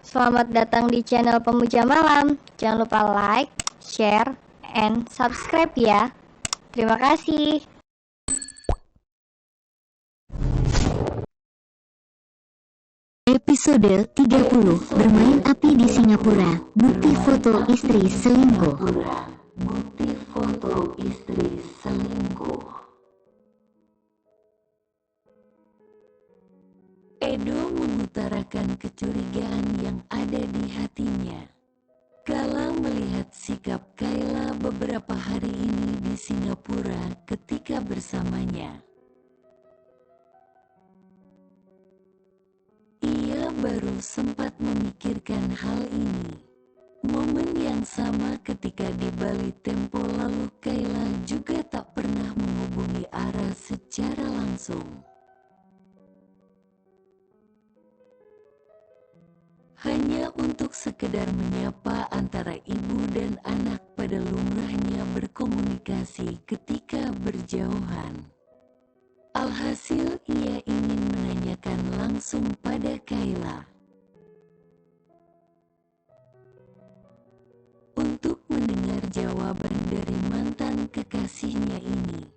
Selamat datang di channel Pemuja Malam. Jangan lupa like, share, and subscribe ya. Terima kasih. Episode 30, bermain api di Singapura, bukti foto istri selingkuh. Edo mengutarakan kecurigaan yang ada di hatinya kala melihat sikap Kayla beberapa hari ini di Singapura ketika bersamanya. Ia baru sempat memikirkan hal ini momen yang sama ketika di Bali tempo lalu Kayla juga tak pernah menghubungi Ara secara langsung. Hanya untuk sekedar menyapa antara ibu dan anak pada lumrahnya berkomunikasi ketika berjauhan. Alhasil ia ingin menanyakan langsung pada Kayla untuk mendengar jawaban dari mantan kekasihnya ini.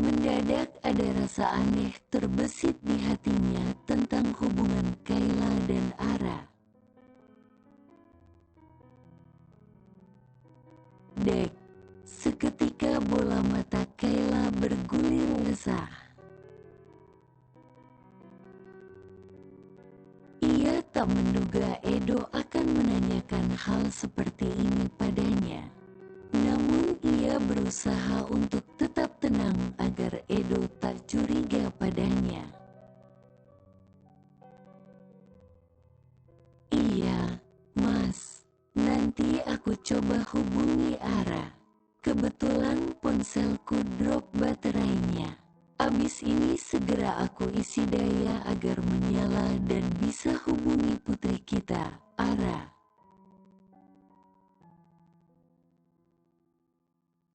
Mendadak ada rasa aneh terbesit di hatinya tentang hubungan Kayla dan Ara. Dek, seketika bola mata Kayla bergulir resah. Ia tak menduga Edo akan menanyakan hal seperti ini padanya. Namun ia berusaha untuk tetap tenang agar Edo tak curiga padanya. Iya, Mas. Nanti aku coba hubungi Ara. Kebetulan ponselku drop baterainya. Abis ini segera aku isi daya agar menyala dan bisa hubungi putri kita, Ara.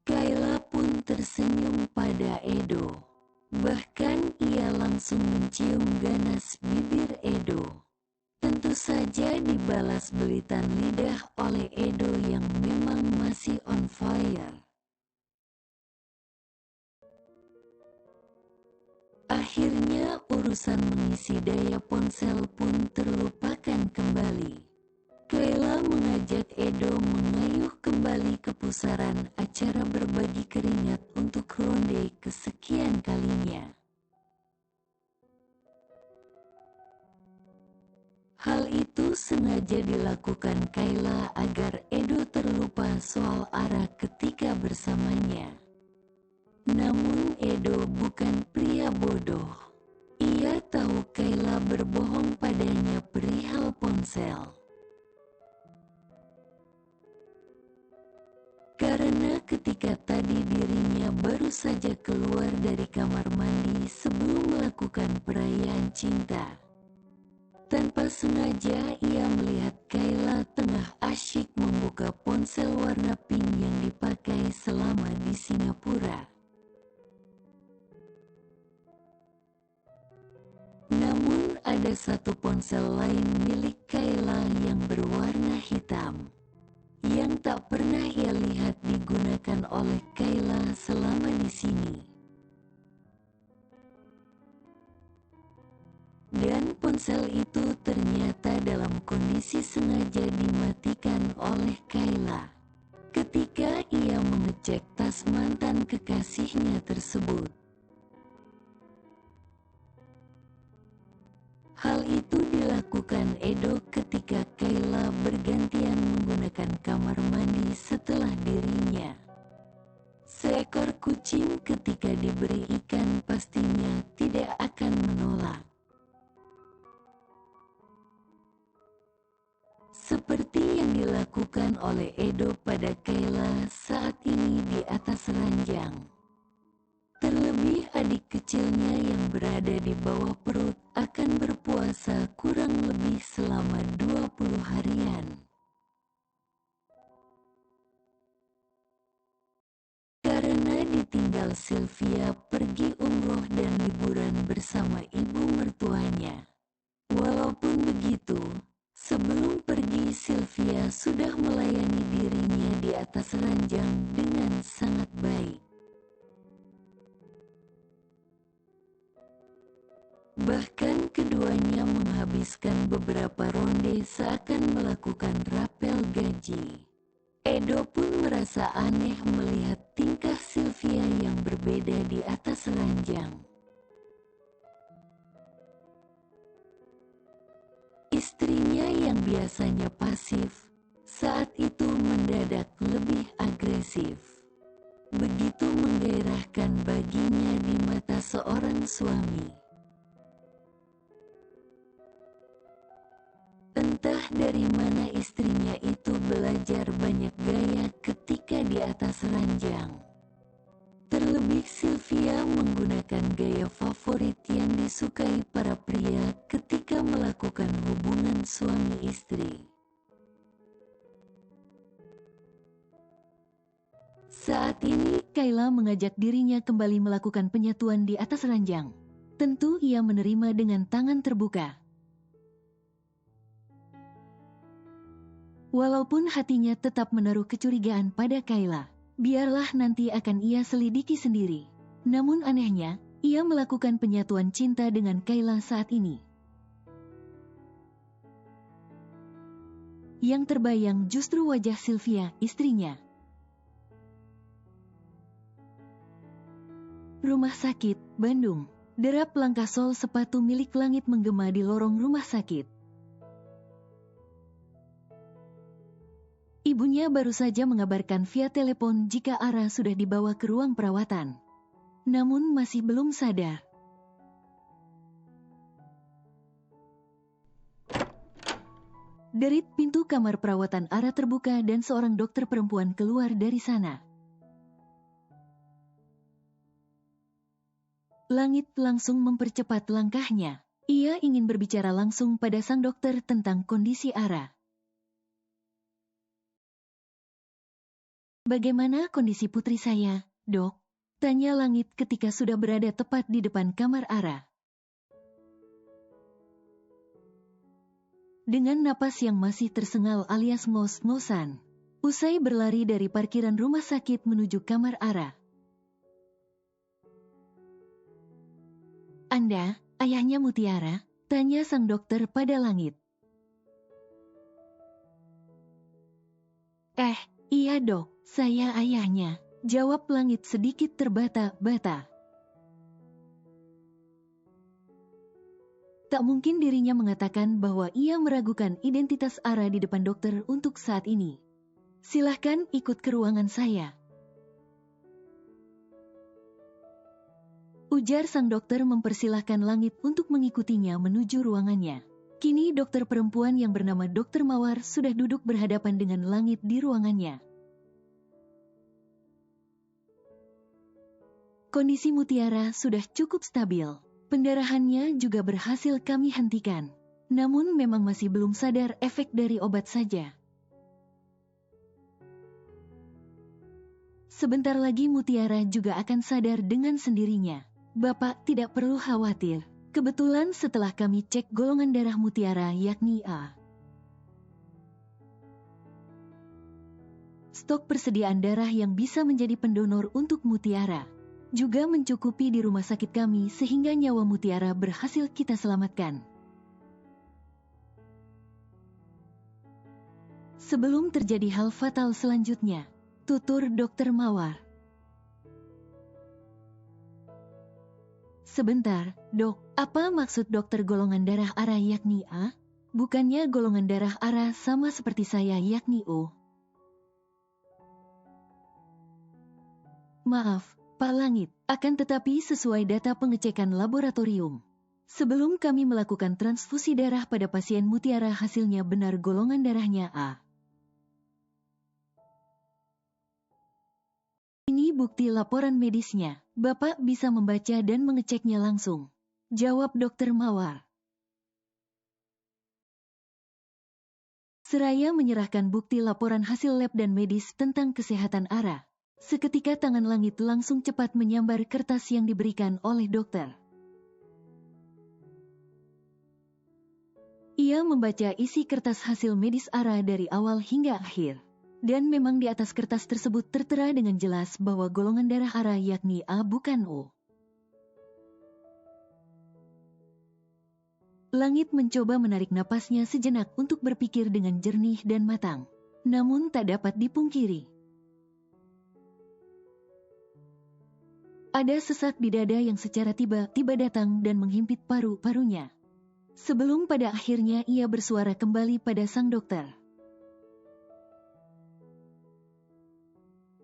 Kayla pun tersenyum pada Edo. Bahkan ia langsung mencium ganas bibir Edo. Tentu saja dibalas belitan lidah oleh Edo yang memang masih on fire. Akhirnya urusan mengisi daya ponsel pun terlupakan kembali. Kayla mengajak Edo mengayuh kembali ke pusaran acara berbagi keringat untuk ronde kesekian kalinya. Hal itu sengaja dilakukan Kayla agar Edo terlupa soal Ara ketika bersamanya. Namun Edo bukan pria bodoh. Ia tahu Kayla berbohong padanya perihal ponsel. Karena ketika tadi dirinya baru saja keluar dari kamar mandi sebelum melakukan perayaan cinta. Tanpa sengaja ia melihat Kayla tengah asyik membuka ponsel warna pink yang dipakai selama di Singapura. Namun ada satu ponsel lain milik Kayla yang berwarna hitam, yang tak pernah ia lihat digunakan oleh Kayla selama di sini. Dan ponsel itu ternyata dalam kondisi sengaja dimatikan oleh Kayla ketika ia mengecek tas mantan kekasihnya tersebut. Hal itu dilakukan Edo ketika Kayla bergantian menggunakan kamar mandi setelah dirinya. Seekor kucing ketika diberi ikan pastinya tidak akan menolak. Seperti yang dilakukan oleh Edo pada Kayla saat ini di atas ranjang. Terlebih adik kecilnya yang berada di bawah perut akan berpuasa kurang lebih selama 20 harian. Karena ditinggal Sylvia pergi umroh dan liburan bersama ibu mertuanya. Walaupun begitu, sebelum sudah melayani dirinya di atas ranjang dengan sangat baik. Bahkan keduanya menghabiskan beberapa ronde seakan melakukan rapel gaji. Edo pun merasa aneh melihat tingkah Sylvia yang berbeda di atas ranjang. Istrinya yang biasanya pasif, saat itu mendadak lebih agresif. Begitu menggairahkan baginya di mata seorang suami. Entah dari mana istrinya itu belajar banyak gaya ketika di atas ranjang. Terlebih Sylvia menggunakan gaya favorit yang disukai para pria ketika melakukan hubungan suami istri. Saat ini, Kayla mengajak dirinya kembali melakukan penyatuan di atas ranjang. Tentu ia menerima dengan tangan terbuka. Walaupun hatinya tetap menaruh kecurigaan pada Kayla, biarlah nanti akan ia selidiki sendiri. Namun anehnya, ia melakukan penyatuan cinta dengan Kayla saat ini. Yang terbayang justru wajah Sylvia, istrinya. Rumah sakit, Bandung. Derap langkah sol sepatu milik Langit menggema di lorong rumah sakit. Ibunya baru saja mengabarkan via telepon jika Ara sudah dibawa ke ruang perawatan. Namun masih belum sadar. Derit pintu kamar perawatan Ara terbuka dan seorang dokter perempuan keluar dari sana. Langit langsung mempercepat langkahnya. Ia ingin berbicara langsung pada sang dokter tentang kondisi Ara. "Bagaimana kondisi putri saya, Dok?" tanya Langit ketika sudah berada tepat di depan kamar Ara. Dengan napas yang masih tersengal alias ngos-ngosan, usai berlari dari parkiran rumah sakit menuju kamar Ara. "Anda, ayahnya Mutiara?" tanya sang dokter pada Langit. Iya dok, saya ayahnya," jawab Langit sedikit terbata-bata. Tak mungkin dirinya mengatakan bahwa ia meragukan identitas Ara di depan dokter untuk saat ini. "Silahkan ikut ke ruangan saya," ujar sang dokter mempersilahkan Langit untuk mengikutinya menuju ruangannya. Kini dokter perempuan yang bernama Dr. Mawar sudah duduk berhadapan dengan Langit di ruangannya. Kondisi Mutiara sudah cukup stabil. Pendarahannya juga berhasil kami hentikan. Namun memang masih belum sadar efek dari obat saja. Sebentar lagi Mutiara juga akan sadar dengan sendirinya. Bapak tidak perlu khawatir. Kebetulan setelah kami cek golongan darah Mutiara yakni A. Stok persediaan darah yang bisa menjadi pendonor untuk Mutiara juga mencukupi di rumah sakit kami sehingga nyawa Mutiara berhasil kita selamatkan. Sebelum terjadi hal fatal selanjutnya, tutur Dr. Mawar. "Sebentar, dok, apa maksud dokter golongan darah Ara yakni A? Bukannya golongan darah Ara sama seperti saya yakni O?" "Maaf, Pak Langit, akan tetapi sesuai data pengecekan laboratorium. Sebelum kami melakukan transfusi darah pada pasien Mutiara hasilnya benar golongan darahnya A. Ini bukti laporan medisnya, Bapak bisa membaca dan mengeceknya langsung," jawab Dr. Mawar. Seraya menyerahkan bukti laporan hasil lab dan medis tentang kesehatan Ara, seketika tangan Langit langsung cepat menyambar kertas yang diberikan oleh dokter. Ia membaca isi kertas hasil medis Ara dari awal hingga akhir. Dan memang di atas kertas tersebut tertera dengan jelas bahwa golongan darah Ara yakni A bukan O. Langit mencoba menarik napasnya sejenak untuk berpikir dengan jernih dan matang. Namun tak dapat dipungkiri. Ada sesak di dada yang secara tiba-tiba datang dan menghimpit paru-parunya. Sebelum pada akhirnya ia bersuara kembali pada sang dokter.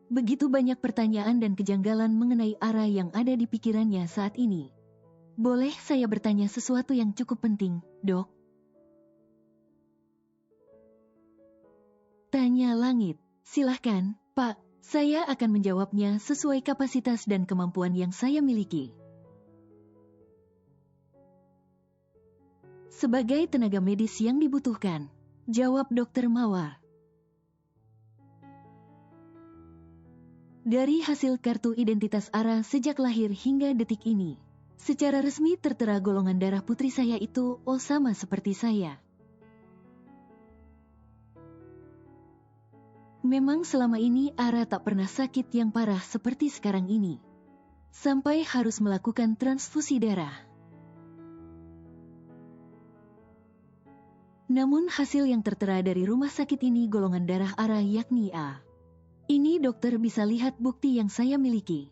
Begitu banyak pertanyaan dan kejanggalan mengenai Ara yang ada di pikirannya saat ini. Boleh saya bertanya sesuatu yang cukup penting, Dok? Tanya Langit. Silahkan, Pak. Saya akan menjawabnya sesuai kapasitas dan kemampuan yang saya miliki. Sebagai tenaga medis yang dibutuhkan, jawab Dokter Mawar. Dari hasil kartu identitas Ara sejak lahir hingga detik ini, secara resmi tertera golongan darah putri saya itu O sama seperti saya. Memang selama ini Ara tak pernah sakit yang parah seperti sekarang ini. Sampai harus melakukan transfusi darah. Namun hasil yang tertera dari rumah sakit ini golongan darah Ara yakni A. Ini dokter bisa lihat bukti yang saya miliki.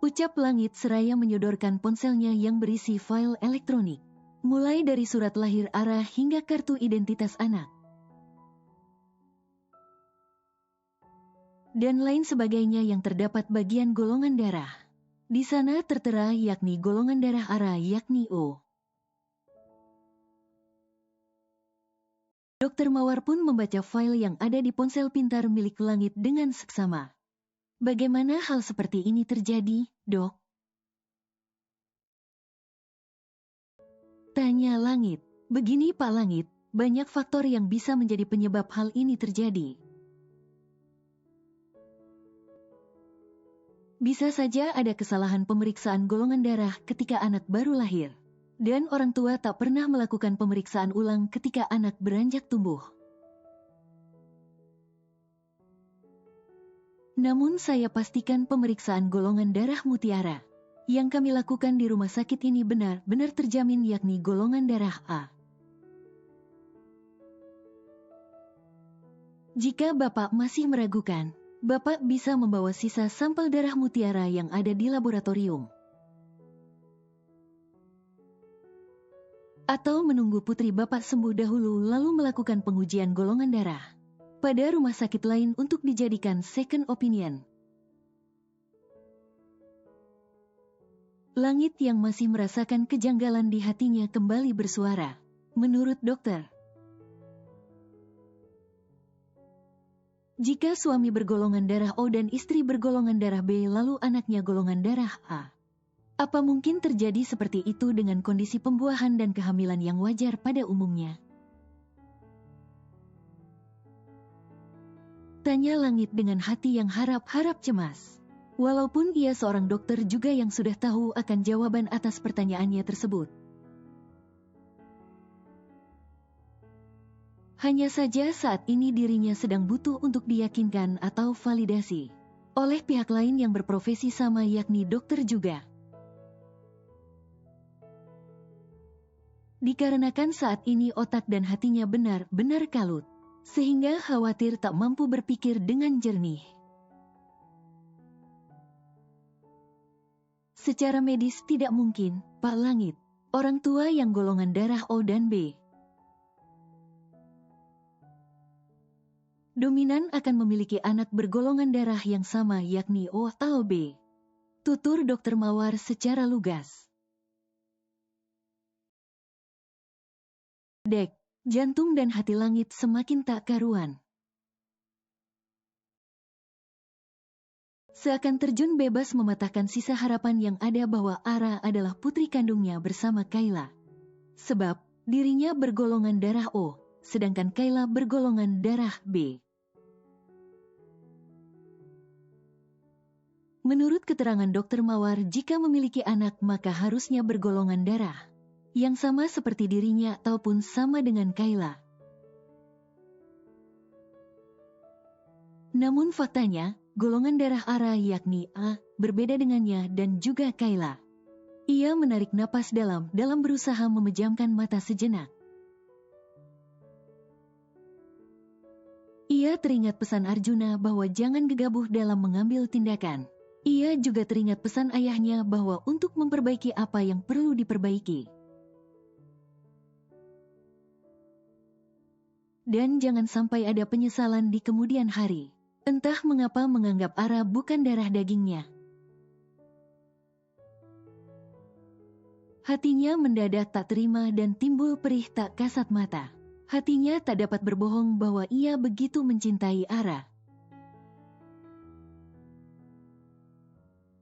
Ucap Langit seraya menyodorkan ponselnya yang berisi file elektronik. Mulai dari surat lahir Ara hingga kartu identitas anak. Dan lain sebagainya yang terdapat bagian golongan darah. Di sana tertera yakni golongan darah Ara yakni O. Dokter Mawar pun membaca file yang ada di ponsel pintar milik Langit dengan seksama. Bagaimana hal seperti ini terjadi, Dok? Tanya Langit. Begini Pak Langit, banyak faktor yang bisa menjadi penyebab hal ini terjadi. Bisa saja ada kesalahan pemeriksaan golongan darah ketika anak baru lahir. Dan orang tua tak pernah melakukan pemeriksaan ulang ketika anak beranjak tumbuh. Namun saya pastikan pemeriksaan golongan darah mutiara yang kami lakukan di rumah sakit ini benar-benar terjamin yakni golongan darah A. Jika Bapak masih meragukan, Bapak bisa membawa sisa sampel darah mutiara yang ada di laboratorium. Atau menunggu putri Bapak sembuh dahulu lalu melakukan pengujian golongan darah pada rumah sakit lain untuk dijadikan second opinion. Langit yang masih merasakan kejanggalan di hatinya kembali bersuara. Menurut dokter, jika suami bergolongan darah O dan istri bergolongan darah B lalu anaknya golongan darah A, apa mungkin terjadi seperti itu dengan kondisi pembuahan dan kehamilan yang wajar pada umumnya? Tanya Langit dengan hati yang harap-harap cemas. Walaupun ia seorang dokter juga yang sudah tahu akan jawaban atas pertanyaannya tersebut. Hanya saja saat ini dirinya sedang butuh untuk diyakinkan atau validasi oleh pihak lain yang berprofesi sama yakni dokter juga. Dikarenakan saat ini otak dan hatinya benar-benar kalut, sehingga khawatir tak mampu berpikir dengan jernih. Secara medis tidak mungkin, Pak Langit, orang tua yang golongan darah O dan B dominan akan memiliki anak bergolongan darah yang sama yakni O atau B. Tutur Dokter Mawar secara lugas. Dek, jantung dan hati Langit semakin tak karuan. Seakan terjun bebas mematahkan sisa harapan yang ada bahwa Ara adalah putri kandungnya bersama Kayla. Sebab, dirinya bergolongan darah O, sedangkan Kayla bergolongan darah B. Menurut keterangan Dokter Mawar, jika memiliki anak maka harusnya bergolongan darah yang sama seperti dirinya ataupun sama dengan Kayla. Namun faktanya, golongan darah Ara yakni A berbeda dengannya dan juga Kayla. Ia menarik napas dalam berusaha memejamkan mata sejenak. Ia teringat pesan Arjuna bahwa jangan gegabah dalam mengambil tindakan. Ia juga teringat pesan ayahnya bahwa untuk memperbaiki apa yang perlu diperbaiki. Dan jangan sampai ada penyesalan di kemudian hari. Entah mengapa menganggap Ara bukan darah dagingnya. Hatinya mendadak tak terima dan timbul perih tak kasat mata. Hatinya tak dapat berbohong bahwa ia begitu mencintai Ara.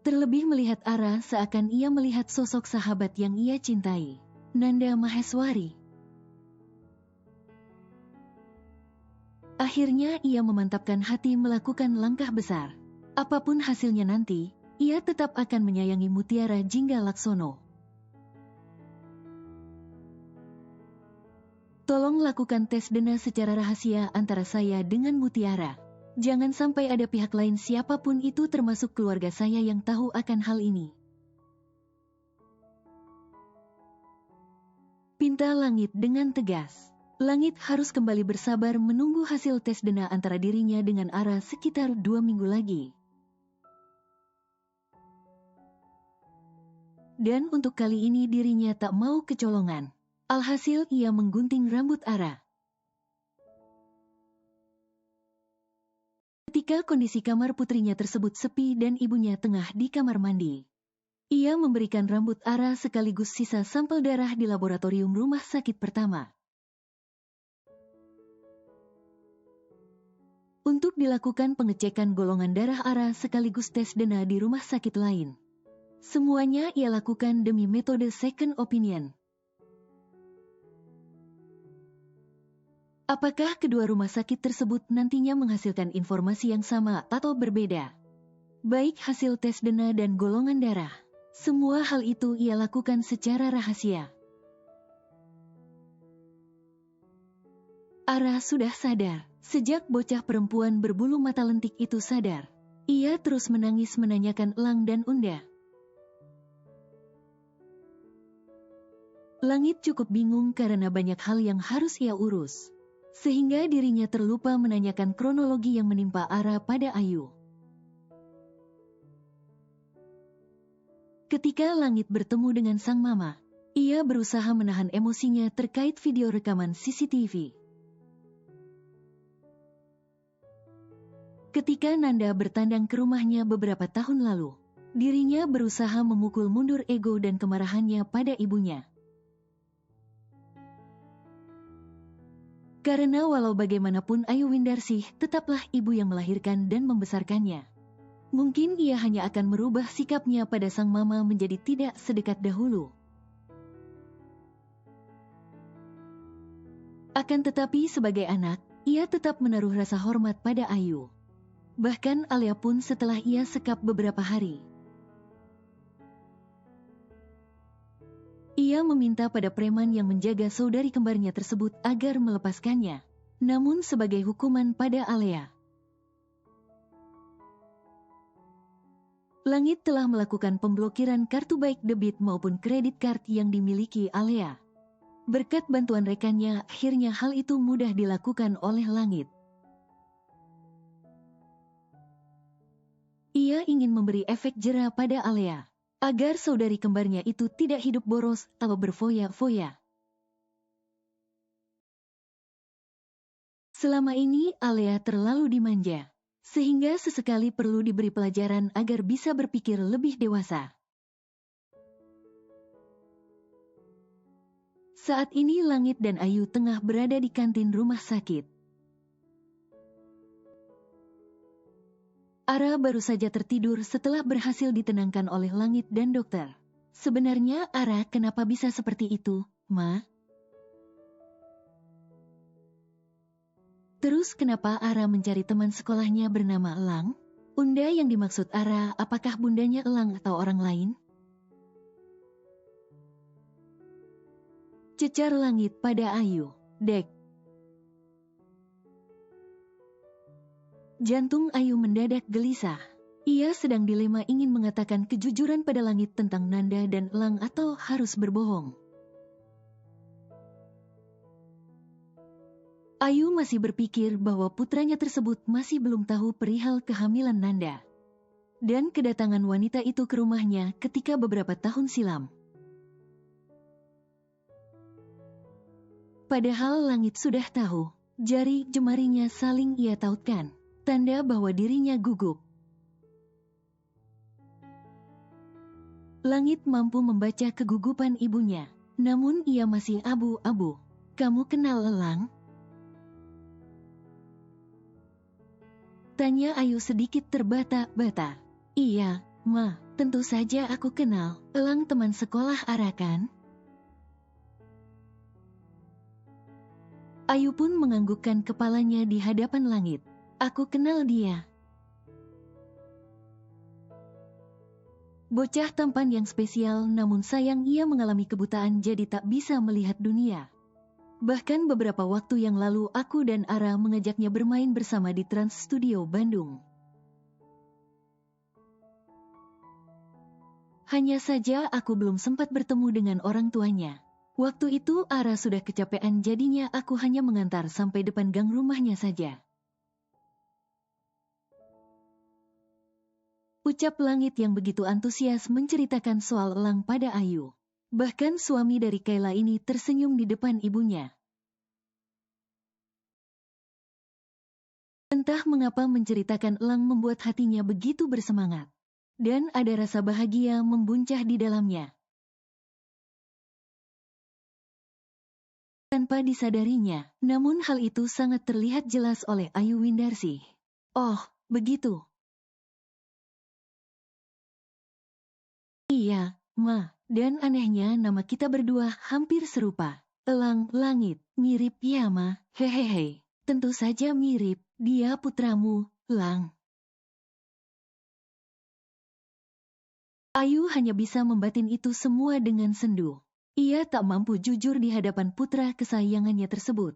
Terlebih melihat Ara seakan ia melihat sosok sahabat yang ia cintai, Nanda Maheswari. Akhirnya ia memantapkan hati melakukan langkah besar. Apapun hasilnya nanti, ia tetap akan menyayangi Mutiara Jingga Laksono. Tolong lakukan tes DNA secara rahasia antara saya dengan Mutiara. Jangan sampai ada pihak lain siapapun itu termasuk keluarga saya yang tahu akan hal ini. Pinta Langit dengan tegas. Langit harus kembali bersabar menunggu hasil tes DNA antara dirinya dengan Ara sekitar 2 minggu lagi. Dan untuk kali ini dirinya tak mau kecolongan. Alhasil ia menggunting rambut Ara. Ketika kondisi kamar putrinya tersebut sepi dan ibunya tengah di kamar mandi, ia memberikan rambut Ara sekaligus sisa sampel darah di laboratorium rumah sakit pertama. Untuk dilakukan pengecekan golongan darah Ara sekaligus tes DNA di rumah sakit lain. Semuanya ia lakukan demi metode second opinion. Apakah kedua rumah sakit tersebut nantinya menghasilkan informasi yang sama atau berbeda? Baik hasil tes DNA dan golongan darah. Semua hal itu ia lakukan secara rahasia. Ara sudah sadar. Sejak bocah perempuan berbulu mata lentik itu sadar. Ia terus menangis menanyakan Elang dan Unda. Langit cukup bingung karena banyak hal yang harus ia urus. Sehingga dirinya terlupa menanyakan kronologi yang menimpa Ara pada Ayu. Ketika Langit bertemu dengan sang mama, ia berusaha menahan emosinya terkait video rekaman CCTV. Ketika Nanda bertandang ke rumahnya beberapa tahun lalu, dirinya berusaha memukul mundur ego dan kemarahannya pada ibunya. Karena walau bagaimanapun Ayu Windarsih tetaplah ibu yang melahirkan dan membesarkannya. Mungkin ia hanya akan merubah sikapnya pada sang mama menjadi tidak sedekat dahulu. Akan tetapi sebagai anak, ia tetap menaruh rasa hormat pada Ayu. Bahkan Alia pun setelah ia sekap beberapa hari. Ia meminta pada preman yang menjaga saudari kembarnya tersebut agar melepaskannya. Namun sebagai hukuman pada Alia, Langit telah melakukan pemblokiran kartu baik debit maupun kredit card yang dimiliki Alia. Berkat bantuan rekannya, akhirnya hal itu mudah dilakukan oleh Langit. Ia ingin memberi efek jera pada Alia, agar saudari kembarnya itu tidak hidup boros atau berfoya-foya. Selama ini Alia terlalu dimanja, sehingga sesekali perlu diberi pelajaran agar bisa berpikir lebih dewasa. Saat ini Langit dan Ayu tengah berada di kantin rumah sakit. Ara baru saja tertidur setelah berhasil ditenangkan oleh Langit dan dokter. Sebenarnya Ara kenapa bisa seperti itu, Ma? Terus kenapa Ara mencari teman sekolahnya bernama Elang? Unda yang dimaksud Ara, apakah bundanya Elang atau orang lain? Cecar langit pada Ayu. Dek. Jantung Ayu mendadak gelisah. Ia sedang dilema ingin mengatakan kejujuran pada langit tentang Nanda dan Elang atau harus berbohong. Ayu masih berpikir bahwa putranya tersebut masih belum tahu perihal kehamilan Nanda. Dan kedatangan wanita itu ke rumahnya ketika beberapa tahun silam. Padahal langit sudah tahu, jari jemarinya saling ia tautkan, tanda bahwa dirinya gugup. Langit mampu membaca kegugupan ibunya, namun ia masih abu-abu. Kamu kenal Elang? Tanya Ayu sedikit terbata-bata. Iya, Ma, tentu saja aku kenal. Elang teman sekolah Ara kan? Ayu pun menganggukkan kepalanya di hadapan langit. Aku kenal dia. Bocah tampan yang spesial, namun sayang ia mengalami kebutaan jadi tak bisa melihat dunia. Bahkan beberapa waktu yang lalu aku dan Ara mengajaknya bermain bersama di Trans Studio Bandung. Hanya saja aku belum sempat bertemu dengan orang tuanya. Waktu itu Ara sudah kecapean, jadinya aku hanya mengantar sampai depan gang rumahnya saja. Ucap langit yang begitu antusias menceritakan soal Elang pada Ayu. Bahkan suami dari Kayla ini tersenyum di depan ibunya. Entah mengapa menceritakan Elang membuat hatinya begitu bersemangat. Dan ada rasa bahagia membuncah di dalamnya. Tanpa disadarinya, namun hal itu sangat terlihat jelas oleh Ayu Windarsih. Oh, begitu. Iya, Ma, dan anehnya nama kita berdua hampir serupa. Elang, langit, mirip ya Ma, hehehe. Tentu saja mirip, dia putramu, Lang. Ayu hanya bisa membatin itu semua dengan sendu. Ia tak mampu jujur di hadapan putra kesayangannya tersebut.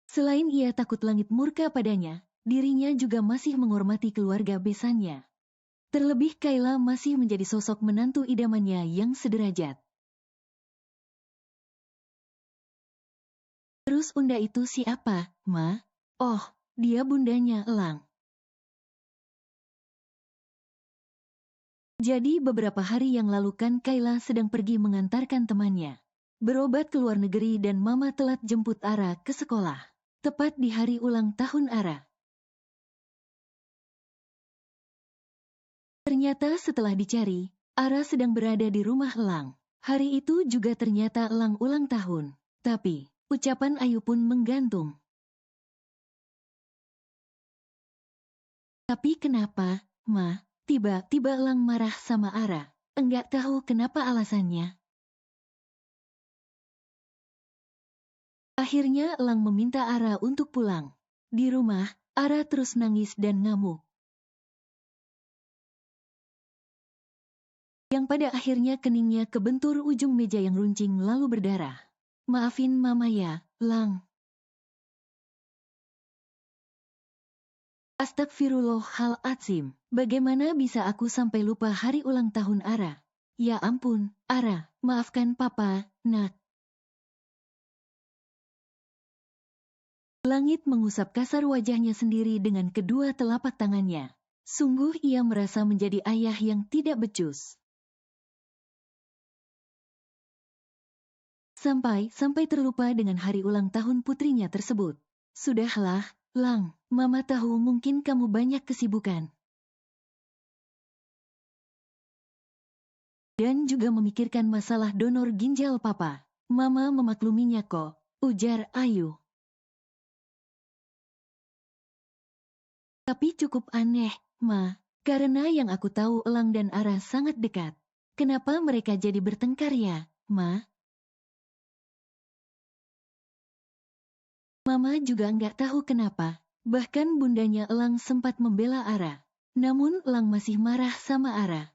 Selain ia takut langit murka padanya, dirinya juga masih menghormati keluarga besannya. Terlebih Kayla masih menjadi sosok menantu idamannya yang sederajat. Terus Unda itu siapa, Ma? Oh, dia bundanya Elang. Jadi beberapa hari yang lalu kan Kayla sedang pergi mengantarkan temannya berobat ke luar negeri dan Mama telat jemput Ara ke sekolah. Tepat di hari ulang tahun Ara. Ternyata setelah dicari, Ara sedang berada di rumah Elang. Hari itu juga ternyata Elang ulang tahun. Tapi, ucapan Ayu pun menggantung. Tapi kenapa, Ma, tiba-tiba Elang marah sama Ara? Enggak tahu kenapa alasannya. Akhirnya Elang meminta Ara untuk pulang. Di rumah, Ara terus nangis dan ngamuk. Yang pada akhirnya keningnya kebentur ujung meja yang runcing lalu berdarah. Maafin Mama ya, Lang. Astagfirullahaladzim, bagaimana bisa aku sampai lupa hari ulang tahun Ara? Ya ampun, Ara, maafkan Papa, Nak. Langit mengusap kasar wajahnya sendiri dengan kedua telapak tangannya. Sungguh ia merasa menjadi ayah yang tidak becus. Sampai terlupa dengan hari ulang tahun putrinya tersebut. Sudahlah, Lang, Mama tahu mungkin kamu banyak kesibukan. Dan juga memikirkan masalah donor ginjal Papa. Mama memakluminya kok, ujar Ayu. Tapi cukup aneh, Ma, karena yang aku tahu Elang dan Ara sangat dekat. Kenapa mereka jadi bertengkar ya, Ma? Mama juga nggak tahu kenapa, Bahkan bundanya Elang sempat membela Ara. Namun Elang masih marah sama Ara.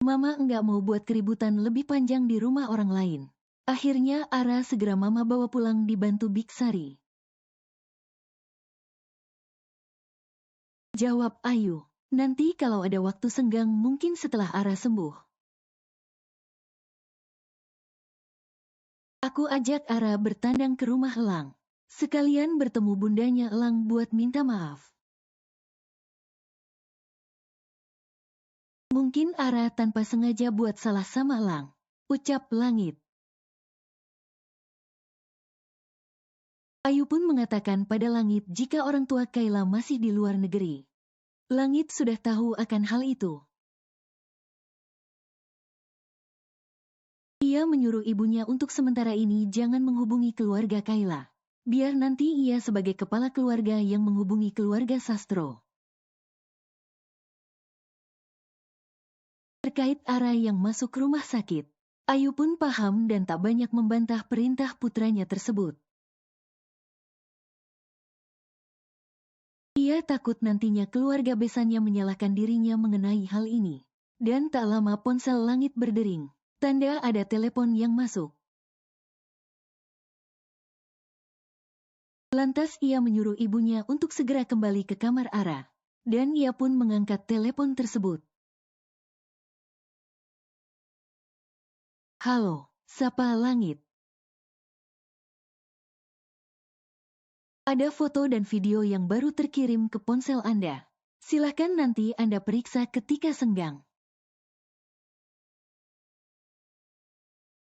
Mama enggak mau buat keributan lebih panjang di rumah orang lain. Akhirnya Ara segera Mama bawa pulang dibantu Biksari. Jawab Ayu. Nanti kalau ada waktu senggang mungkin setelah Ara sembuh. Aku ajak Ara bertandang ke rumah Elang. Sekalian bertemu bundanya Elang buat minta maaf. Mungkin Ara tanpa sengaja buat salah sama Elang. Ucap Langit. Ayu pun mengatakan pada Langit jika orang tua Kayla masih di luar negeri. Langit sudah tahu akan hal itu. Ia menyuruh ibunya untuk sementara ini jangan menghubungi keluarga Kayla. Biar nanti ia sebagai kepala keluarga yang menghubungi keluarga Sastro. Terkait Ara yang masuk rumah sakit, Ayu pun paham dan tak banyak membantah perintah putranya tersebut. Ia takut nantinya keluarga besannya menyalahkan dirinya mengenai hal ini. Dan tak lama ponsel Langit berdering. Tanda ada telepon yang masuk. Lantas ia menyuruh ibunya untuk segera kembali ke kamar Ara. Dan ia pun mengangkat telepon tersebut. Halo, sapa Langit. Ada foto dan video yang baru terkirim ke ponsel Anda. Silakan nanti Anda periksa ketika senggang.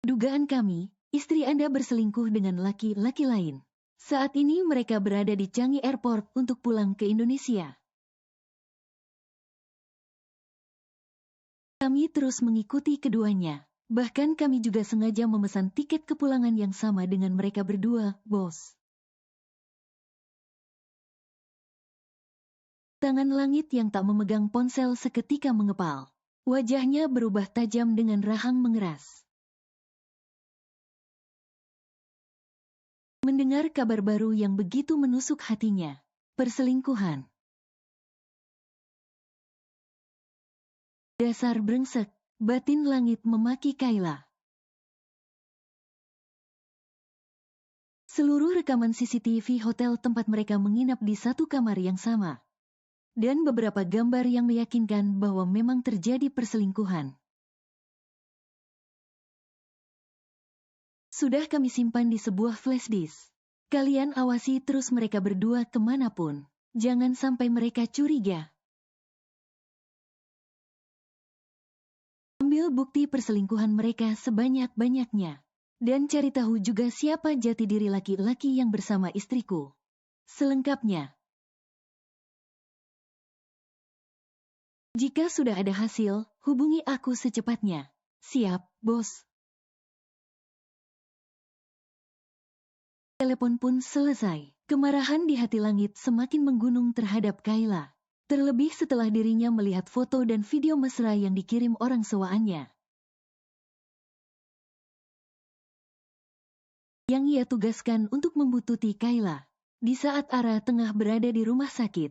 Dugaan kami, istri Anda berselingkuh dengan laki-laki lain. Saat ini mereka berada di Changi Airport untuk pulang ke Indonesia. Kami terus mengikuti keduanya. Bahkan kami juga sengaja memesan tiket kepulangan yang sama dengan mereka berdua, bos. Tangan Langit yang tak memegang ponsel seketika mengepal. Wajahnya berubah tajam dengan rahang mengeras. Mendengar kabar baru yang begitu menusuk hatinya. Perselingkuhan. Dasar brengsek, batin Langit memaki Kayla. Seluruh rekaman CCTV hotel tempat mereka menginap di satu kamar yang sama. Dan beberapa gambar yang meyakinkan bahwa memang terjadi perselingkuhan. Sudah kami simpan di sebuah flash disk. Kalian awasi terus mereka berdua kemanapun. Jangan sampai mereka curiga. Ambil bukti perselingkuhan mereka sebanyak-banyaknya. Dan cari tahu juga siapa jati diri laki-laki yang bersama istriku. Selengkapnya. Jika sudah ada hasil, hubungi aku secepatnya. Siap, bos. Telepon pun selesai. Kemarahan di hati Langit semakin menggunung terhadap Kayla. Terlebih setelah dirinya melihat foto dan video mesra yang dikirim orang sewaannya. Yang ia tugaskan untuk membuntuti Kayla. Di saat Ara tengah berada di rumah sakit.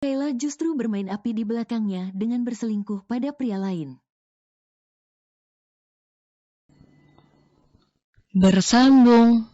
Kayla justru bermain api di belakangnya dengan berselingkuh pada pria lain. Bersambung.